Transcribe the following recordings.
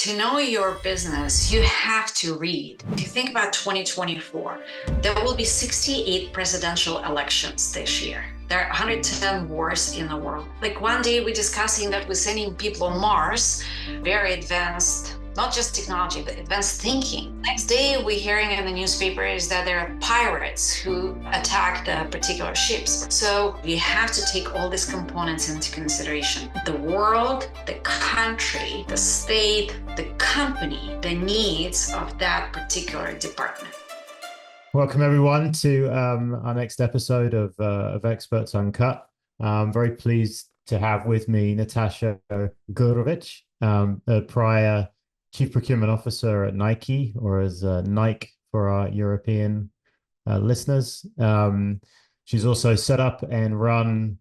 To know your business, you have to read. If you think about 2024, there will be 68 presidential elections this year. There are 110 wars in the world. Like one day we're discussing that we're sending people on Mars, very advanced, not just technology, but advanced thinking. Next day we're hearing in the newspapers that there are pirates who attacked particular ships. So we have to take all these components into consideration. The world, the country, the state, the company, the needs of that particular department. Welcome everyone to our next episode of Experts Uncut. I'm very pleased to have with me Natasha Gurevich, a prior Chief Procurement Officer at Nike, or as Nike for our European listeners. She's also set up and run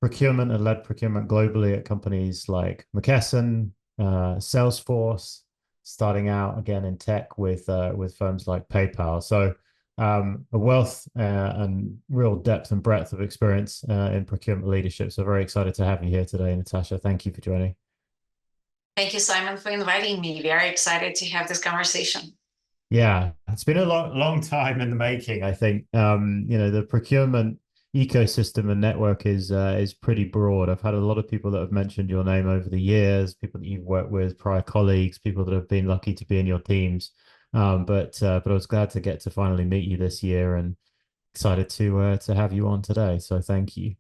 procurement and led procurement globally at companies like McKesson, Salesforce, starting out again in tech with firms like PayPal. So a wealth and real depth and breadth of experience in procurement leadership. So very excited to have you here today, Natasha. Thank you for joining. Thank you, Simon, for inviting me. Very excited to have this conversation. Yeah, it's been a long time in the making, I think. The procurement ecosystem and network is pretty broad. I've had a lot of people that have mentioned your name over the years, people that you've worked with, prior colleagues, people that have been lucky to be in your teams. But I was glad to get to finally meet you this year and excited to have you on today. So thank you.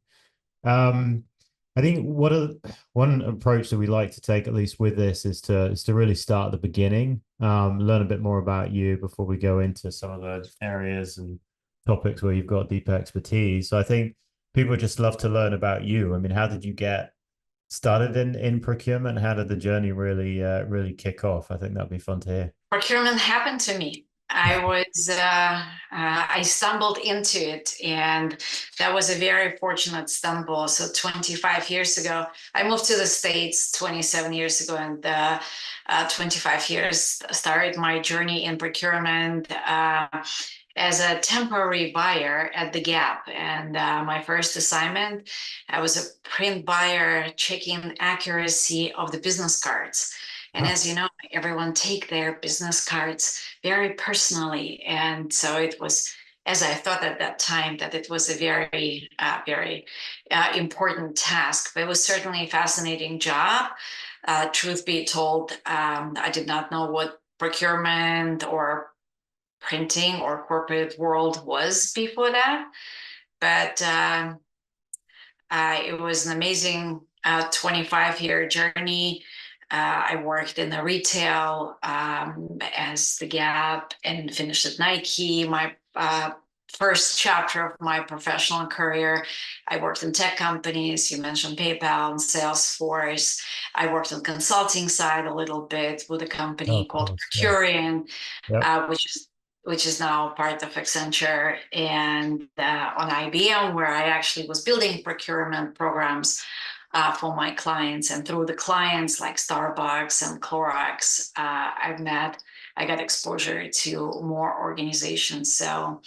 I think one approach that we like to take, at least with this, is to really start at the beginning, learn a bit more about you before we go into some of the areas and topics where you've got deep expertise. So I think people just love to learn about you. I mean, how did you get started in procurement? How did the journey really kick off? I think that'd be fun to hear. Procurement happened to me. I stumbled into it, and that was a very fortunate stumble. So 25 years ago, I moved to the States 27 years ago, and 25 years started my journey in procurement as a temporary buyer at the Gap. And my first assignment, I was a print buyer checking accuracy of the business cards. And as you know, everyone take their business cards very personally. And so it was, as I thought at that time, that it was a very important task. But it was certainly a fascinating job. Truth be told, I did not know what procurement or printing or corporate world was before that. But it was an amazing 25-year journey. I worked in the retail as the Gap and finished at Nike. My first chapter of my professional career, I worked in tech companies. You mentioned PayPal and Salesforce. I worked on consulting side a little bit with a company called Procurian, which is now part of Accenture, and on IBM, where I actually was building procurement programs for my clients. And through the clients like Starbucks and Clorox, I got exposure to more organizations. So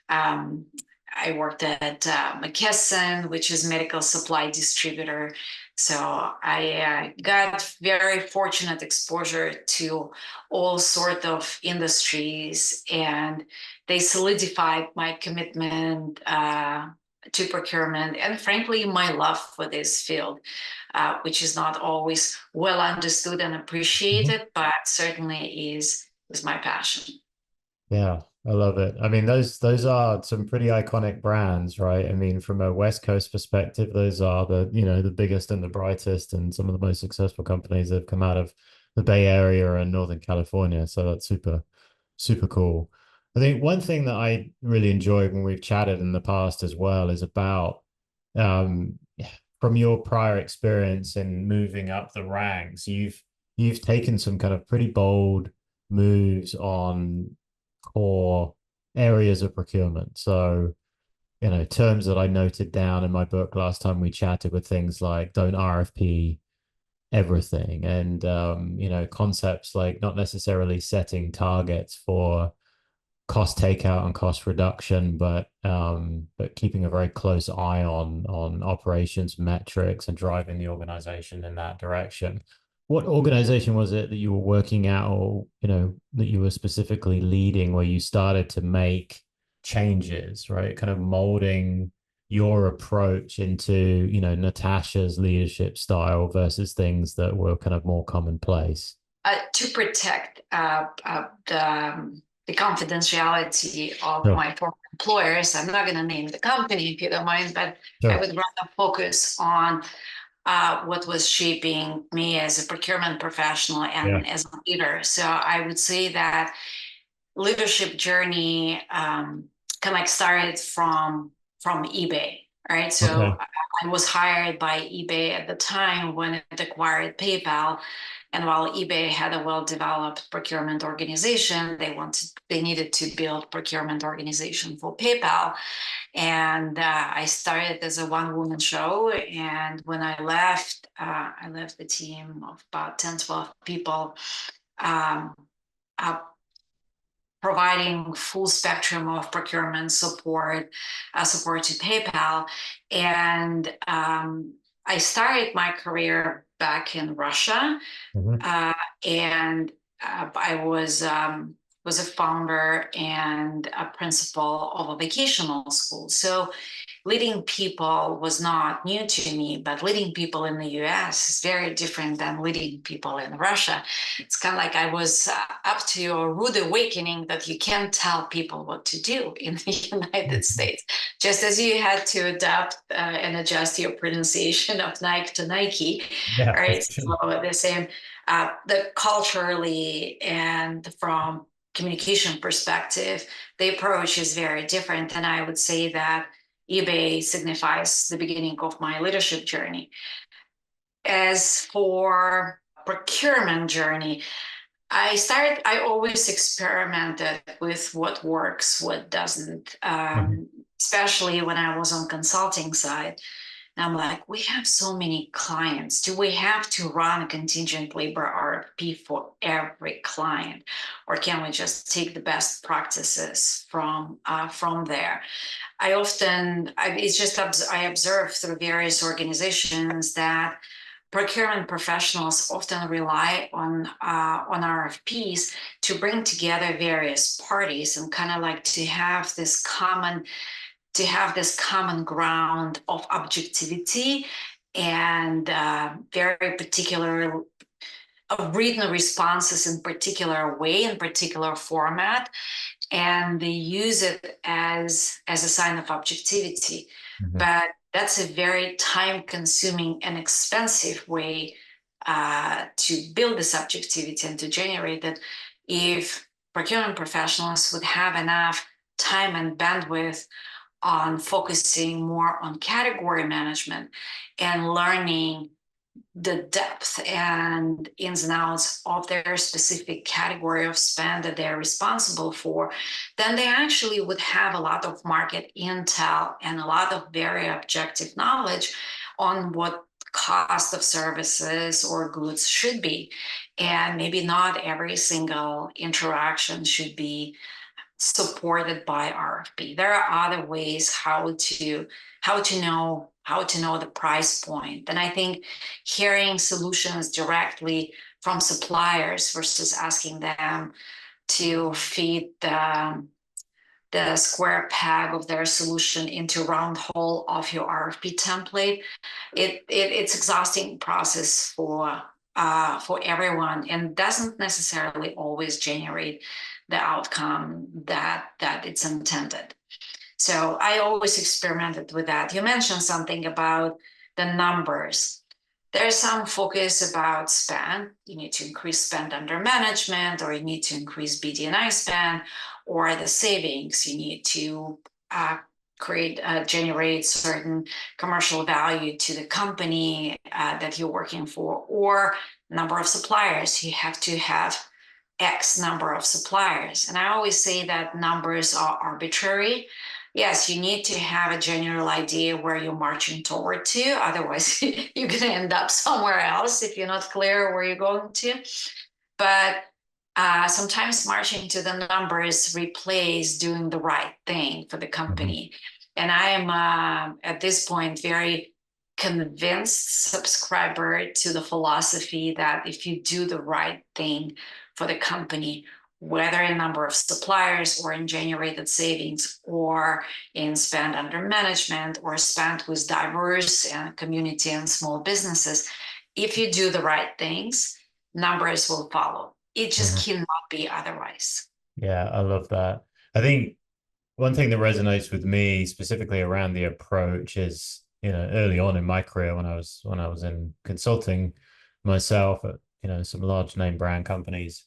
I worked at McKesson, which is medical supply distributor. So I got very fortunate exposure to all sort of industries, and they solidified my commitment to procurement, and frankly, my love for this field, which is not always well understood and appreciated, but certainly is my passion. Yeah, I love it. I mean, those are some pretty iconic brands, right? I mean, from a West Coast perspective, those are the biggest and the brightest and some of the most successful companies that have come out of the Bay Area and Northern California. So that's super, super cool. I think one thing that I really enjoyed when we've chatted in the past as well is about from your prior experience in moving up the ranks, you've taken some kind of pretty bold moves on core areas of procurement. So, terms that I noted down in my book last time we chatted were things like don't RFP everything, and concepts like not necessarily setting targets for cost takeout and cost reduction, but keeping a very close eye on operations metrics and driving the organization in that direction. What organization was it that you were working at, or that you were specifically leading, where you started to make changes, right? Kind of molding your approach into, Natasha's leadership style versus things that were kind of more commonplace. To protect the confidentiality of Sure. my former employers, I'm not going to name the company if you don't mind, but I Sure. would rather focus on what was shaping me as a procurement professional Yeah. and as a leader. So I would say that leadership journey kind of like started from eBay, right? So Okay. I was hired by eBay at the time when it acquired PayPal. And while eBay had a well-developed procurement organization, they needed to build procurement organization for PayPal. And I started as a one-woman show. And when I left the team of about 10, 12 people, um, uh, providing full spectrum of procurement support to PayPal. And I started my career back in Russia, Mhm. uh, and I was a founder and a principal of a vocational school. So leading people was not new to me, but leading people in the US is very different than leading people in Russia. It's kind of like I was up to a rude awakening that you can't tell people what to do in the United States, just as you had to adapt and adjust your pronunciation of Nike to Nike, Yeah, for right? sure. So the same, the culturally and from communication perspective, the approach is very different. And I would say that eBay signifies the beginning of my leadership journey. As for procurement journey, I always experimented with what works, what doesn't, Mhm. especially when I was on consulting side. And I'm like, we have so many clients. Do we have to run a contingent labor RFP for every client? Or can we just take the best practices from there? I observe through various organizations that procurement professionals often rely on RFPs to bring together various parties and kind of like to have this common ground of objectivity and very particular written responses in particular way in particular format, and they use it as a sign of objectivity. Mhm. But that's a very time consuming and expensive way to build this objectivity and to generate it. If procurement professionals would have enough time and bandwidth on focusing more on category management and learning the depth and ins and outs of their specific category of spend that they're responsible for, then they actually would have a lot of market intel and a lot of very objective knowledge on what cost of services or goods should be. And maybe not every single interaction should be supported by RFP. There are other ways how to know the price point. And I think hearing solutions directly from suppliers versus asking them to feed the square peg of their solution into round hole of your RFP template, it's exhausting process for everyone and doesn't necessarily always generate the outcome that it's intended. So I always experimented with that. You mentioned something about the numbers. There's some focus about spend. You need to increase spend under management, or you need to increase BD&I spend, or the savings. You need to generate certain commercial value to the company that you're working for, or number of suppliers. You have to have X number of suppliers. And I always say that numbers are arbitrary. Yes, you need to have a general idea where you're marching toward to. Otherwise, you're going to end up somewhere else if you're not clear where you're going to. But sometimes marching to the numbers replace doing the right thing for the Mhm. company. And I am at this point very convinced subscriber to the philosophy that if you do the right thing for the company, whether in number of suppliers or in generated savings or in spend under management or spend with diverse and community and small businesses, if you do the right things, numbers will follow. It just cannot be otherwise. Yeah, I love that. I think one thing that resonates with me specifically around the approach is, early on in my career when I was in consulting myself at, some large name brand companies,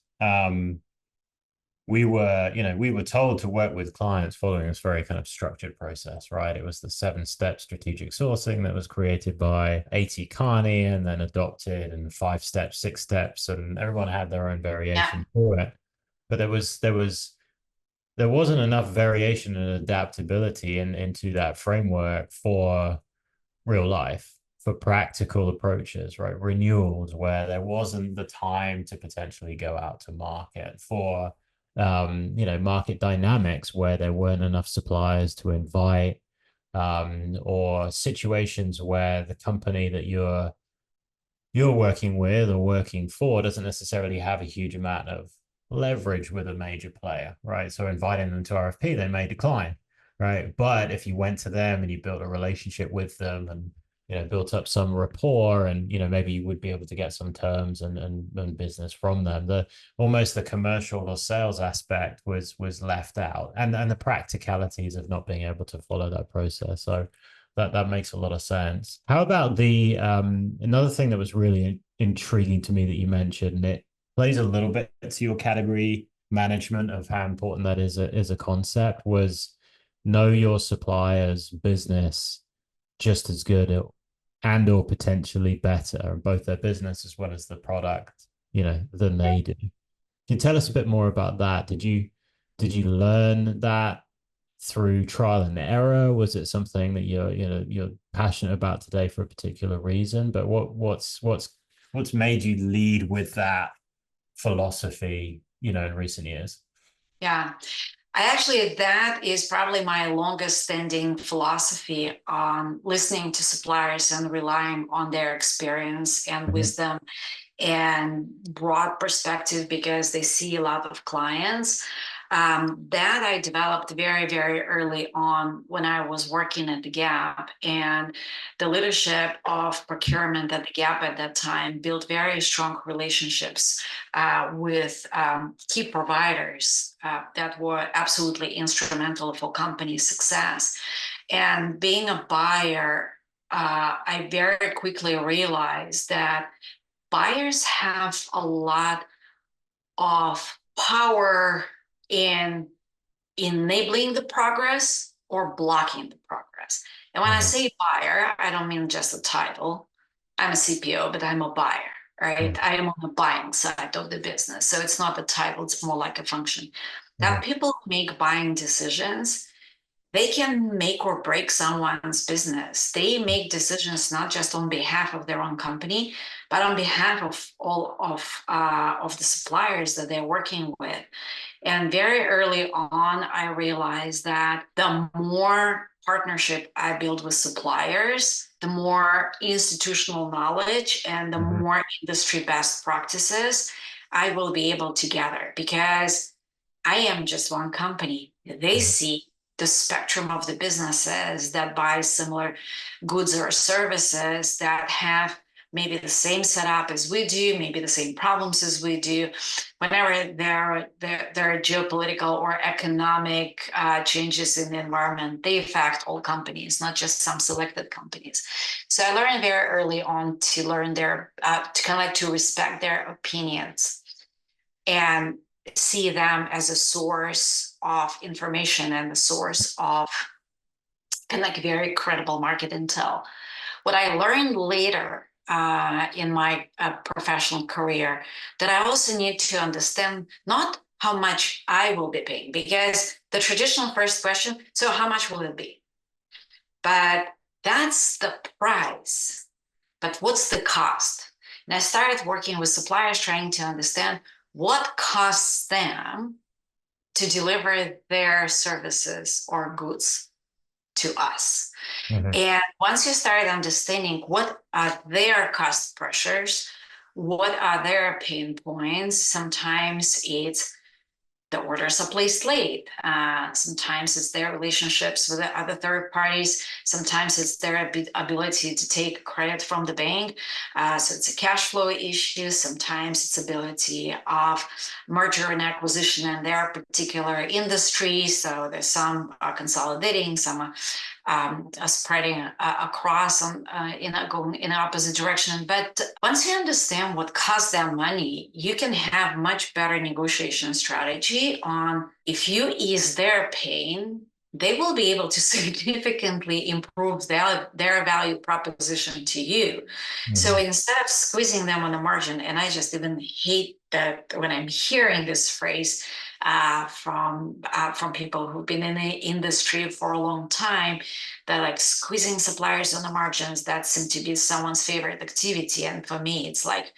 we were told to work with clients following this very kind of structured process, right? It was the 7-step strategic sourcing that was created by A.T. Kearney and then adopted, and 5 steps, 6 steps, and everyone had their own variation for it. But there wasn't enough variation and adaptability into that framework for real life, for practical approaches, right? Renewals where there wasn't the time to potentially go out to market, for market dynamics where there weren't enough suppliers to invite, or situations where the company that you're working with or working for doesn't necessarily have a huge amount of leverage with a major player, right? So inviting them to RFP, they may decline, right? But if you went to them and you built a relationship with them and built up some rapport, and maybe you would be able to get some terms and business from them. The commercial or sales aspect was left out, and the practicalities of not being able to follow that process. So that makes a lot of sense. How about the another thing that was really intriguing to me that you mentioned, and it plays a little bit to your category management of how important that is a concept, was know your supplier's business just as good and or potentially better, both their business as well as the product, than they do. Can you tell us a bit more about that? Did you learn that through trial and error? Was it something that you're passionate about today for a particular reason? But what's made you lead with that philosophy, in recent years? Yeah. That is probably my longest standing philosophy on listening to suppliers and relying on their experience and wisdom and broad perspective, because they see a lot of clients. That I developed very, very early on when I was working at the Gap, and the leadership of procurement at the Gap at that time built very strong relationships with key providers that were absolutely instrumental for company success. And being a buyer, I very quickly realized that buyers have a lot of power in enabling the progress or blocking the progress. And when I say buyer, I don't mean just a title. I'm a CPO, but I'm a buyer, right? I am on the buying side of the business. So it's not the title, it's more like a function. That people make buying decisions, they can make or break someone's business. They make decisions not just on behalf of their own company, but on behalf of all of the suppliers that they're working with. And very early on, I realized that the more partnership I build with suppliers, the more institutional knowledge and the more industry best practices I will be able to gather, because I am just one company. They see the spectrum of the businesses that buy similar goods or services, that have maybe the same setup as we do, maybe the same problems as we do. Whenever there are geopolitical or economic changes in the environment, they affect all companies, not just some selected companies. So I learned very early on to learn to respect their opinions and see them as a source of information and a source of very credible market intel. What I learned later in my professional career, that I also need to understand not how much I will be paying, because the traditional first question, so how much will it be? But that's the price. But what's the cost? And I started working with suppliers trying to understand what costs them to deliver their services or goods to us. Hmm. And once you start understanding what are their cost pressures, what are their pain points, sometimes it's the orders are placed late. Sometimes it's their relationships with the other third parties. Sometimes it's their ability to take credit from the bank. So it's a cash flow issue. Sometimes it's ability of merger and acquisition in their particular industry. So there's some consolidating, some spreading across going in the opposite direction. But once you understand what costs them money, you can have much better negotiation strategy on if you ease their pain, they will be able to significantly improve their value proposition to you. So Hmm. instead of squeezing them on the margin, and I just even hate that when I'm hearing this phrase from people who've been in the industry for a long time, that like squeezing suppliers on the margins, that seems to be someone's favorite activity. And for me, it's like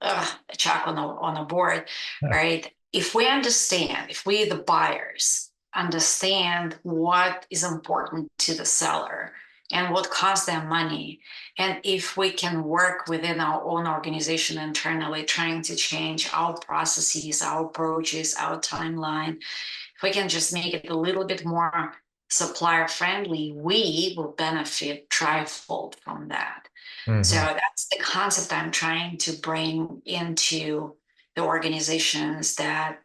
a check on a board, right? If we understand, if we, the buyers, understand what is important to the seller and what costs them money, and if we can work within our own organization internally, trying to change our processes, our approaches, our timeline, if we can just make it a little bit more supplier friendly, we will benefit trifold from that. So Hmm. that's the concept I'm trying to bring into the organizations that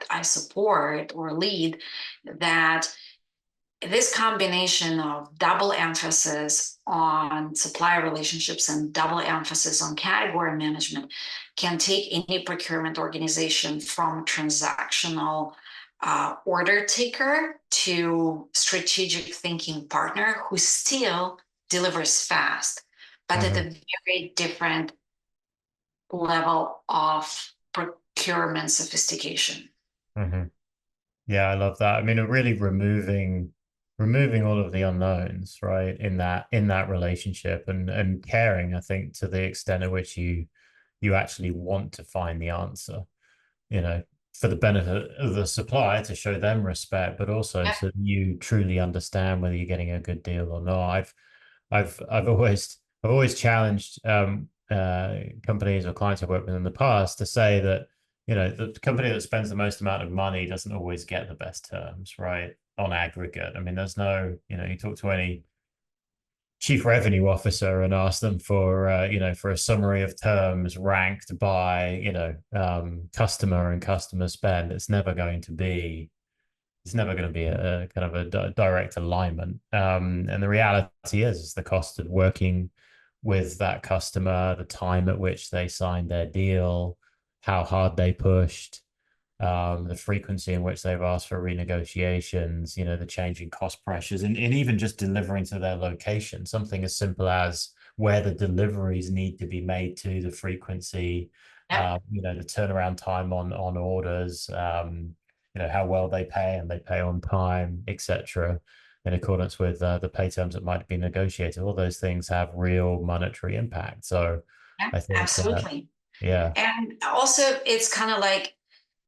I support or lead, that this combination of double emphasis on supplier relationships and double emphasis on category management can take any procurement organization from transactional order taker to strategic thinking partner who still delivers fast, but at Hmm. a very different level of procurement sophistication. Hmm. Yeah, I love that. I mean, really removing all of the unknowns, right, in that relationship, and caring, I think, to the extent at which you actually want to find the answer, you know, for the benefit of the supplier to show them respect, but also Yeah, so you truly understand whether you're getting a good deal or not. I've always challenged companies or clients I've worked with in the past to say that, you know, the company that spends the most amount of money doesn't always get the best terms, right? On aggregate. I mean, there's no, you know, you talk to any chief revenue officer and ask them for, you know, for a summary of terms ranked by, you know, customer and customer spend. It's never going to be a kind of a direct alignment. And the reality is the cost of working with that customer, the time at which they signed their deal, how hard they pushed, the frequency in which they've asked for renegotiations, you know, the changing cost pressures, and even just delivering to their location, something as simple as where the deliveries need to be made to, the frequency, yeah, you know, the turnaround time on orders, you know, how well they pay and they pay on time, etc., in accordance with the pay terms that might be negotiated. All those things have real monetary impact. So yeah, I think, absolutely. yeah. And also, it's kind of like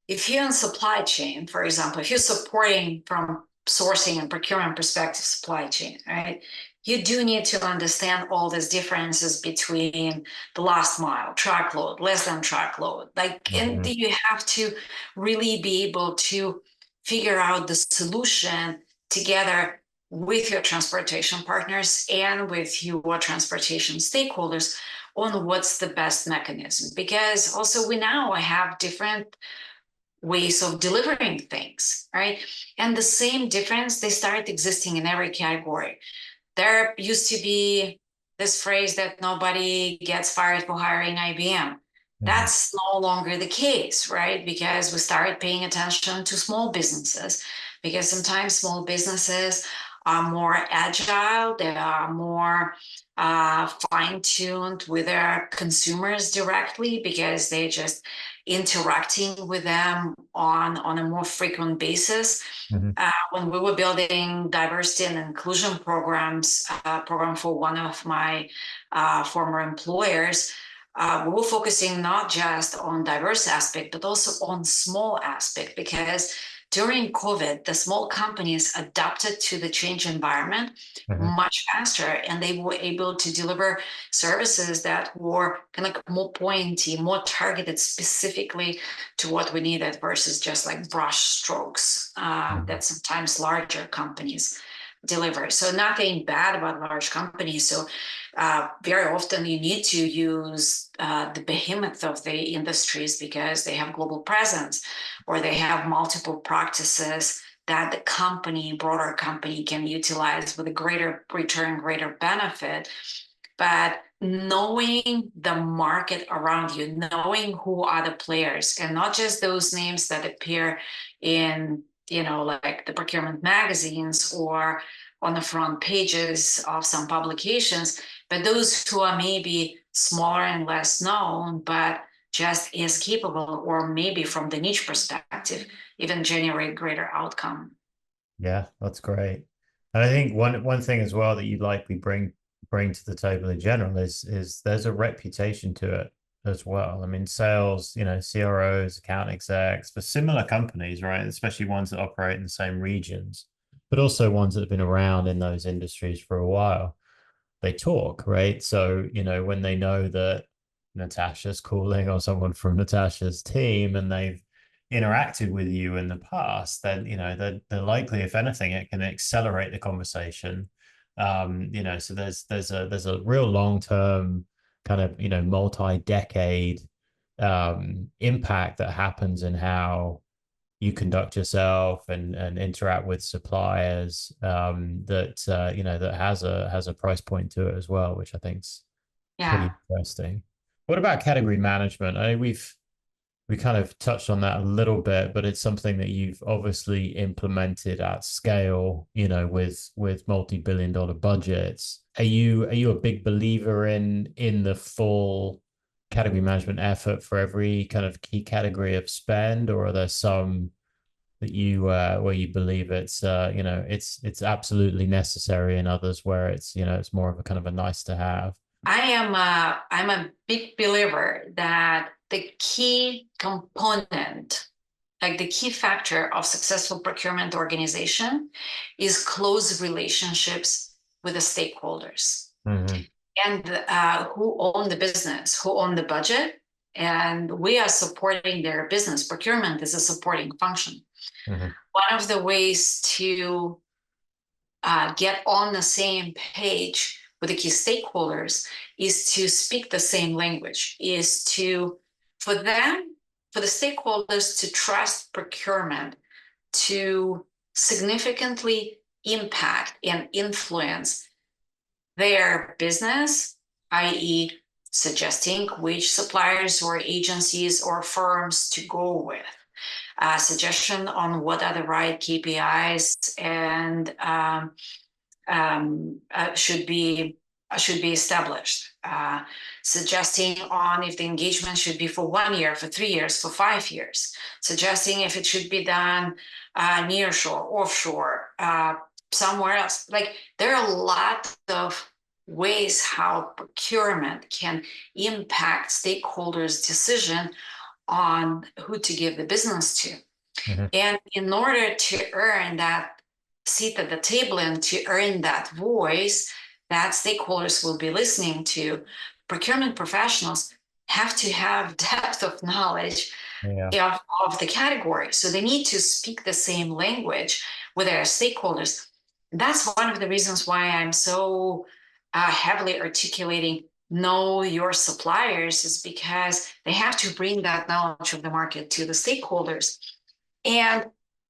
if you're in supply chain, for example, if you're supporting from sourcing and procurement perspective supply chain, right? You do need to understand all these differences between the last mile, truckload, less than truckload. Like, and Mhm. you have to really be able to figure out the solution together with your transportation partners and with your transportation stakeholders on what's the best mechanism. Because also we now have different ways of delivering things, right? And the same difference, they start existing in every category. There used to be this phrase that nobody gets fired for hiring IBM. Mhm. That's no longer the case, right? Because we started paying attention to small businesses, because sometimes small businesses are more agile, they are more fine-tuned with their consumers directly because they're just interacting with them on a more frequent basis. Mhm. When we were building diversity and inclusion programs, program for one of my former employers, we were focusing not just on diverse aspect, but also on small aspect, because during COVID, the small companies adapted to the change environment Mhm. much faster, and they were able to deliver services that were kind of like more pointy, more targeted specifically to what we needed versus just like brush strokes Mhm. that sometimes larger companies deliver. So nothing bad about large companies. So very often you need to use the behemoth of the industries because they have global presence or they have multiple practices that the company, broader company, can utilize with a greater return, greater benefit. But knowing the market around you, knowing who are the players, and not just those names that appear in, like the procurement magazines or on the front pages of some publications, but those who are maybe smaller and less known, but just as capable, or maybe from the niche perspective, even generate greater outcome. Yeah, that's great. And I think one thing as well that you likely bring to the table in general is there's a reputation to it as well. I mean, sales, CROs, account execs for similar companies, right? Especially ones that operate in the same regions, but also ones that have been around in those industries for a while. They talk, right? So, when they know that Natasha's calling or someone from Natasha's team and they've interacted with you in the past, then, they're likely, if anything, it can accelerate the conversation. So there's a real long-term kind of, multi-decade impact that happens in how you conduct yourself and interact with suppliers that has a price point to it as well, which I think's Yeah. pretty interesting. What about category management? I mean, we kind of touched on that a little bit, but it's something that you've obviously implemented at scale, with multi-billion dollar budgets. Are you a big believer in the full category management effort for every kind of key category of spend, or are there some that you where you believe it's absolutely necessary, and others where it's more of a kind of a nice to have? I'm a big believer that the key component, like the key factor of successful procurement organization, is close relationships with the stakeholders Hmm. and who own the business, who own the budget, and we are supporting their business. Procurement is a supporting function. Hmm. One of the ways to get on the same page with the key stakeholders is to speak the same language, is to, for them, for the stakeholders to trust procurement to significantly impact and influence their business, i.e., suggesting which suppliers or agencies or firms to go with, suggestion on what are the right KPIs and should be established, suggesting on if the engagement should be for 1 year, for 3 years, for 5 years, suggesting if it should be done near shore, offshore, somewhere else. Like there are a lot of ways how procurement can impact stakeholders' decision on who to give the business to. Hmm. And in order to earn that seat at the table and to earn that voice that stakeholders will be listening to, procurement professionals have to have depth of knowledge Yeah. of the category. So they need to speak the same language with their stakeholders. That's one of the reasons why I'm so heavily articulating know your suppliers, is because they have to bring that knowledge of the market to the stakeholders. And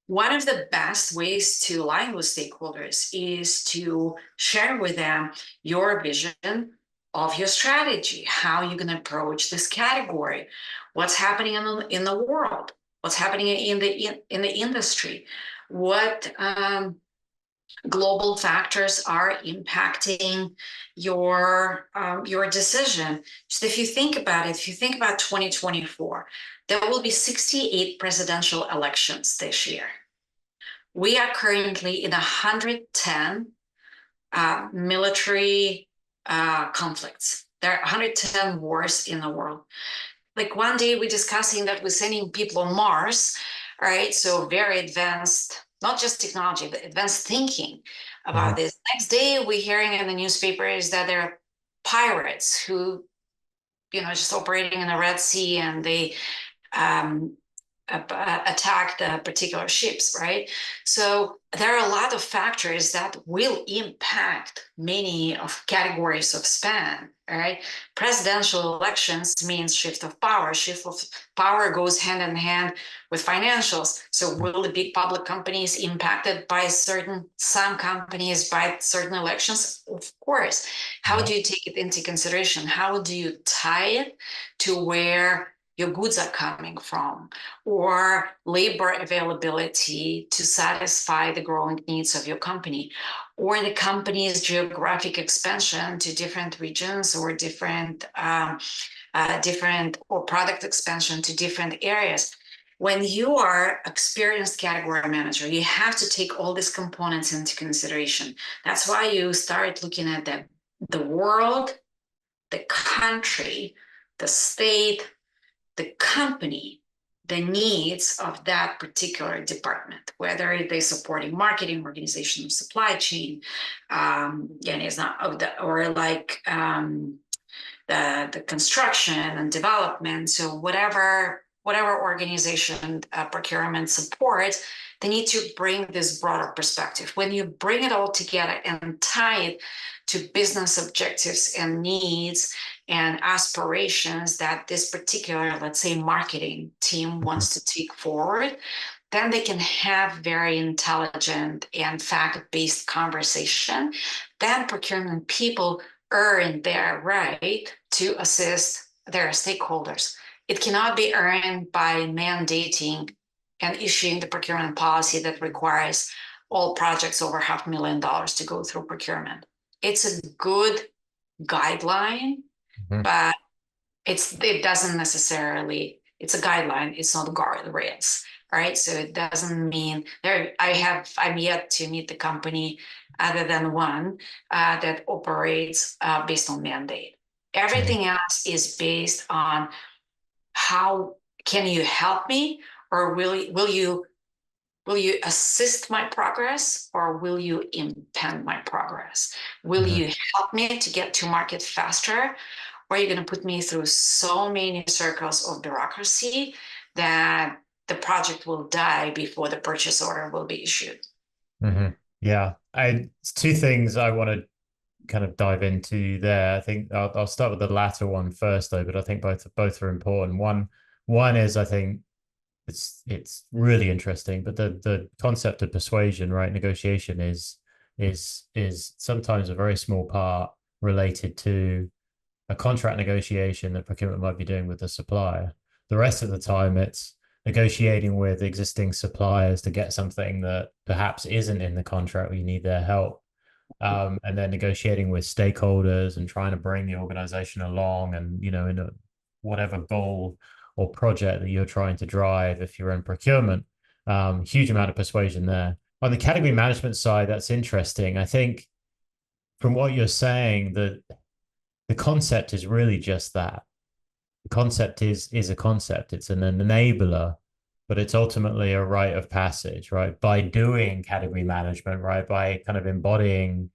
one of the best ways to align with stakeholders is to share with them your vision of your strategy, how you're going to approach this category, what's happening in the world, what's happening in the industry, what global factors are impacting your decision. So if you think about it, if you think about 2024, there will be 68 presidential elections this year. We are currently in 110 military conflicts. There are 110 wars in the world. Like one day we're discussing that we're sending people on Mars, All right, so very advanced, not just technology, but advanced thinking about this. Next day, we're hearing in the newspapers that there are pirates who, just operating in the Red Sea, and they um, attack the particular ships, right? So there are a lot of factors that will impact many of categories of spend, right? Presidential elections means shift of power. Shift of power goes hand in hand with financials. So will the big public companies impacted by some companies by certain elections? Of course. How Yeah. do you take it into consideration? How do you tie it to where your goods are coming from, or labor availability to satisfy the growing needs of your company, or the company's geographic expansion to different regions, or different or product expansion to different areas. When you are experienced category manager, you have to take all these components into consideration. That's why you start looking at the world, the country, the state, the company, the needs of that particular department, whether they're supporting marketing, organization, or supply chain, and it's not of the or like the construction and development. So whatever organization procurement supports, they need to bring this broader perspective. When you bring it all together and tie it to business objectives and needs and aspirations that this particular, let's say, marketing team wants to take forward, then they can have very intelligent and fact-based conversation. Then procurement people earn their right to assist their stakeholders. It cannot be earned by mandating and issuing the procurement policy that requires all projects over $500,000 to go through procurement. It's a good guideline, Mhm. but it doesn't necessarily, it's a guideline, it's not guardrails. Right. So it doesn't mean I'm yet to meet the company other than one that operates based on mandate. Yeah. Everything else is based on how can you help me, or will you assist my progress, or will you impede my progress? Will Mhm. you help me to get to market faster, or are you going to put me through so many circles of bureaucracy that the project will die before the purchase order will be issued? Mhm. Yeah. It's two things I want to kind of dive into there. I think I'll start with the latter one first, though, but I think both are important. One is I think it's really interesting, but the concept of persuasion, right? Negotiation is sometimes a very small part related to a contract negotiation that procurement might be doing with the supplier. The rest of the time, it's negotiating with existing suppliers to get something that perhaps isn't in the contract where you need their help. And then negotiating with stakeholders and trying to bring the organization along and, in whatever goal or project that you're trying to drive if you're in procurement. Huge amount of persuasion there. On the category management side, that's interesting. I think from what you're saying, that the concept is really just that. The concept is a concept. It's an enabler, but it's ultimately a rite of passage, right? By doing category management, right? By kind of embodying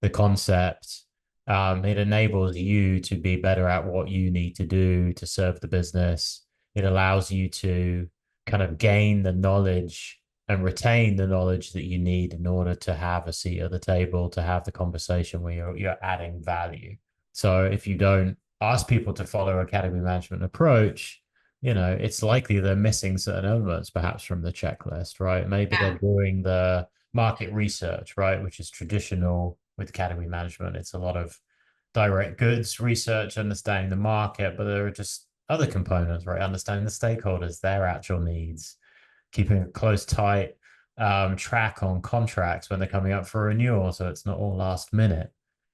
the concept, it enables you to be better at what you need to do to serve the business. It allows you to kind of gain the knowledge and retain the knowledge that you need in order to have a seat at the table, to have the conversation where you're adding value. So if you don't ask people to follow a category management approach, it's likely they're missing certain elements perhaps from the checklist, right? Maybe they're Yeah. doing the market research, right, which is traditional with category management. It's a lot of direct goods research, understanding the market, but there are just other components, right? Understanding the stakeholders, their actual needs, keeping a close, tight track on contracts when they're coming up for renewal, so it's not all last minute.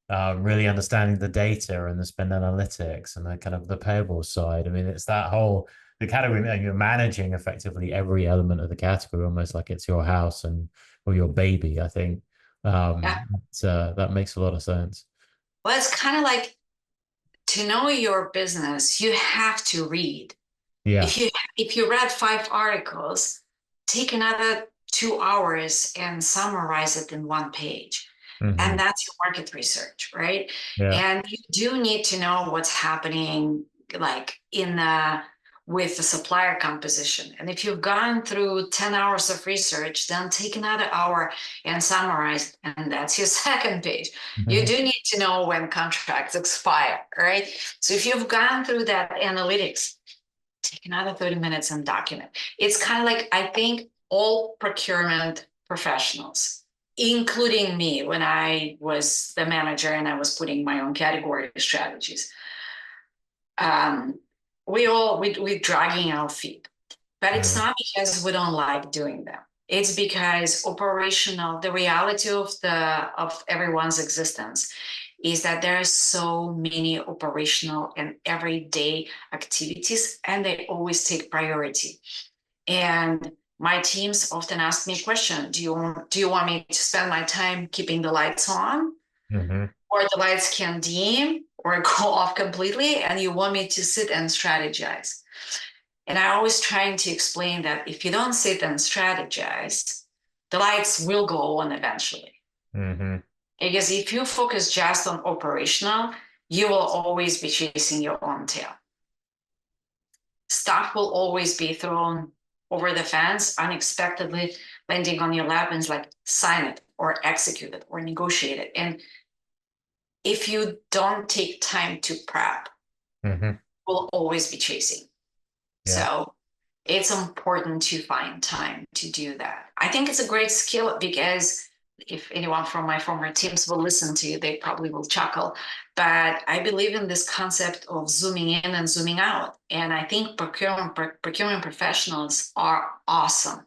Really understanding the data and the spend analytics and the kind of the payable side. I mean, it's that whole the category, and you're managing effectively every element of the category, almost like it's your house and or your baby. I think Yeah. that makes a lot of sense. Well, it's kind of like, to know your business, you have to read. Yeah. If you read 5 articles, take another 2 hours and summarize it in one page. And that's your market research, right? Yeah. And you do need to know what's happening like with the supplier composition. And if you've gone through 10 hours of research, then take another hour and summarize, and that's your second page. You do need to know when contracts expire, right? So if you've gone through that analytics, take another 30 minutes and document. It's kind of like, I think all procurement professionals, including me when I was the manager and I was putting my own category strategies, we're dragging our feet. But it's not because we don't like doing them. It's because the reality of everyone's existence is that there are so many operational and everyday activities, and they always take priority. And my teams often ask me a question: Do you want me to spend my time keeping the lights on, or the lights can dim or go off completely, and you want me to sit and strategize? And I always trying to explain that if you don't sit and strategize, the lights will go on eventually. Because if you focus just on operational, you will always be chasing your own tail. Stuff will always be thrown over the fence unexpectedly, landing on your lap, and it's like, sign it or execute it or negotiate it. And if you don't take time to prep, we'll always be chasing. So it's important to find time to do that. I think it's a great skill, because if anyone from my former teams will listen to you, they probably will chuckle. But I believe in this concept of zooming in and zooming out. And I think procurement professionals are awesome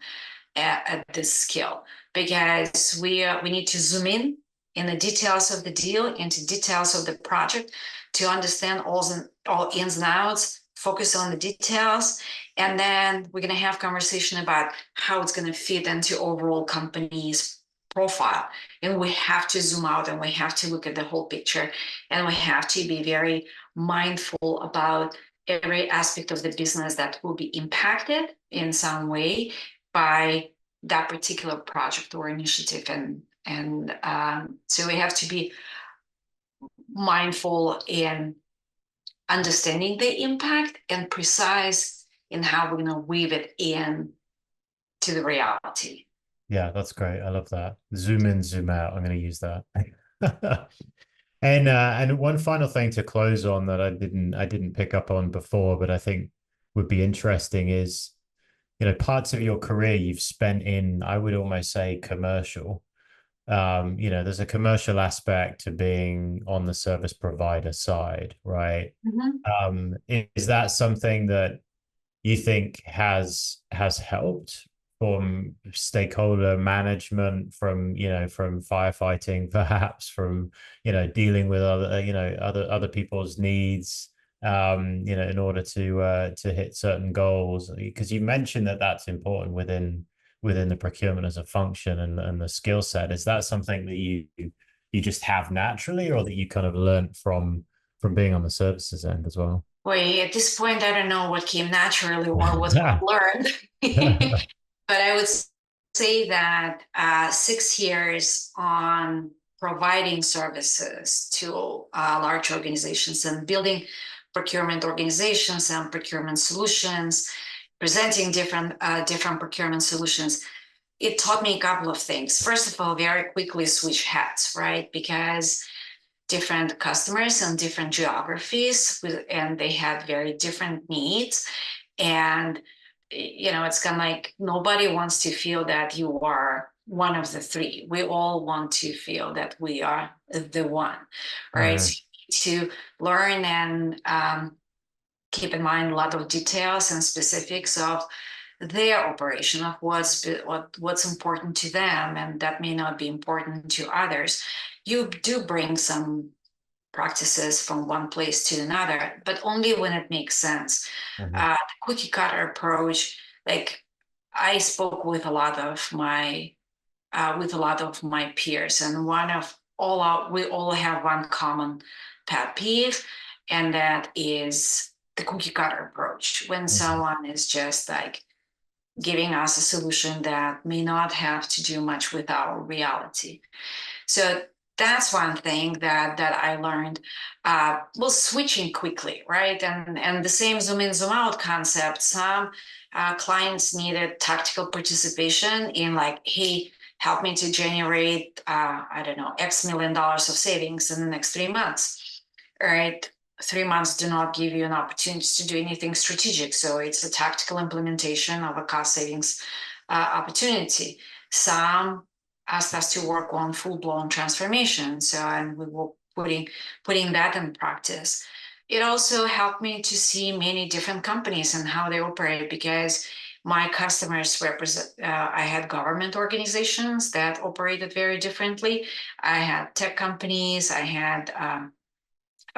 at this skill, because we need to zoom in the details of the deal, into details of the project, to understand all ins and outs, focus on the details, and then we're going to have conversation about how it's going to fit into overall company's profile. And we have to zoom out, and we have to look at the whole picture, and we have to be very mindful about every aspect of the business that will be impacted in some way by that particular project or initiative. And so we have to be mindful in understanding the impact and precise in how we're going to weave it in to the reality. Yeah, that's great. I love that. Zoom in, zoom out. I'm going to use that. And one final thing to close on that I didn't pick up on before, but I think would be interesting is, parts of your career you've spent in, I would almost say, commercial. There's a commercial aspect to being on the service provider side, right? Is that something that you think has helped from stakeholder management, from firefighting, perhaps from dealing with other people's needs, in order to hit certain goals? Because you mentioned that that's important within the procurement as a function and the skill set. Is that something that you just have naturally, or that you kind of learned from being on the services end as well? Boy, at this point, I don't know what came naturally or was what learned. But I would say that 6 years on providing services to large organizations and building procurement organizations and procurement solutions, presenting different procurement solutions, it taught me a couple of things. First of all, very quickly switch hats, right? Because different customers and different geographies, and they had very different needs. And it's kind of like, nobody wants to feel that you are one of the three. We all want to feel that we are the one, right? So you need to learn and keep in mind a lot of details and specifics of their operation, of what's important to them, and that may not be important to others. You do bring some practices from one place to another, but only when it makes sense. The cookie cutter approach, like, I spoke with a lot of my peers, and we all have one common pet peeve, and that is the cookie cutter approach. When someone is just like giving us a solution that may not have to do much with our reality. So that's one thing that I learned. Well, switching quickly, right? And the same zoom in, zoom out concept. Some clients needed tactical participation in like, hey, help me to generate, I don't know, X million dollars of savings in the next 3 months. All right. 3 months do not give you an opportunity to do anything strategic. So it's a tactical implementation of a cost savings opportunity. Some asked us to work on full-blown transformation. So, and we were putting that in practice. It also helped me to see many different companies and how they operate, because my customers represent, I had government organizations that operated very differently. I had tech companies, I had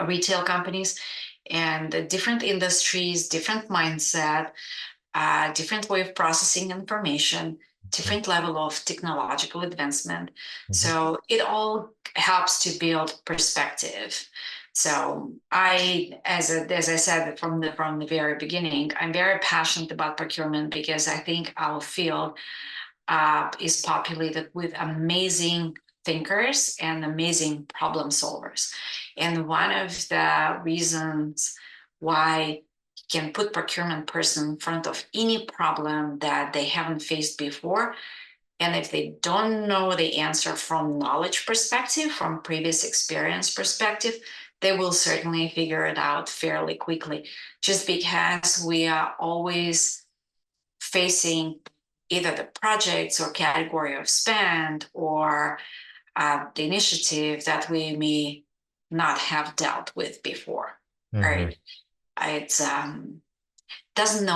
retail companies, and different industries, different mindset, different way of processing information, different level of technological advancement. So it all helps to build perspective. So as I said from the very beginning, I'm very passionate about procurement because I think our field is populated with amazing thinkers and amazing problem solvers. And one of the reasons why you can put procurement person in front of any problem that they haven't faced before, and if they don't know the answer from knowledge perspective, from previous experience perspective, they will certainly figure it out fairly quickly, just because we are always facing either the projects or category of spend or the initiative that we may not have dealt with before, right? It's it doesn't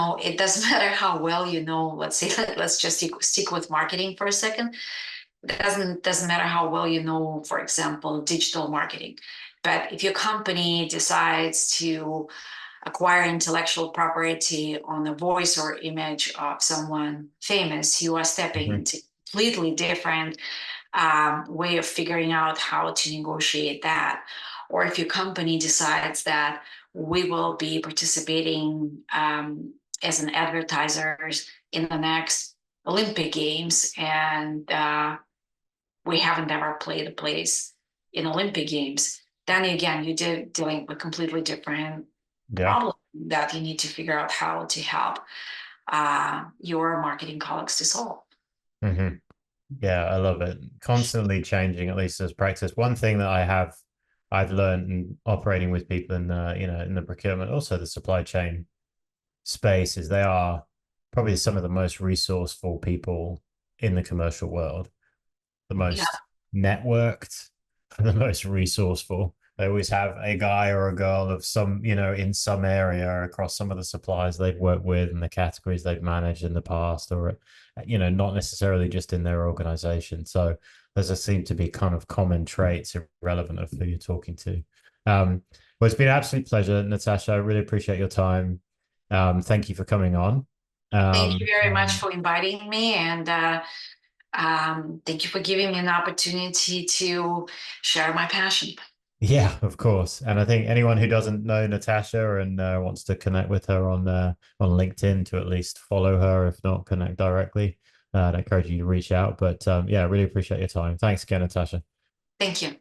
matter how well you know, let's say, let's just stick with marketing for a second. It doesn't matter how well you know, for example, digital marketing. But if your company decides to acquire intellectual property on the voice or image of someone famous, you are stepping into a completely different way of figuring out how to negotiate that. Or if your company decides that we will be participating as an advertiser in the next Olympic Games, and we haven't ever played a place in Olympic Games, then again, you're dealing with completely different problem that you need to figure out how to help your marketing colleagues to solve. Yeah, I love it. Constantly changing, at least as practice. One thing that I've learned in operating with people in in the procurement, also the supply chain space, is they are probably some of the most resourceful people in the commercial world, the most networked, the most resourceful. They always have a guy or a girl of some, in some area across some of the suppliers they've worked with and the categories they've managed in the past, or, not necessarily just in their organization. So there's a seem to be kind of common traits irrelevant of who you're talking to. Well, it's been an absolute pleasure, Natasha. I really appreciate your time. Thank you for coming on. Thank you very much for inviting me, and thank you for giving me an opportunity to share my passion. Yeah, of course. And I think anyone who doesn't know Natasha and wants to connect with her on LinkedIn, to at least follow her, if not connect directly, I'd encourage you to reach out. But yeah, I really appreciate your time. Thanks again, Natasha. Thank you.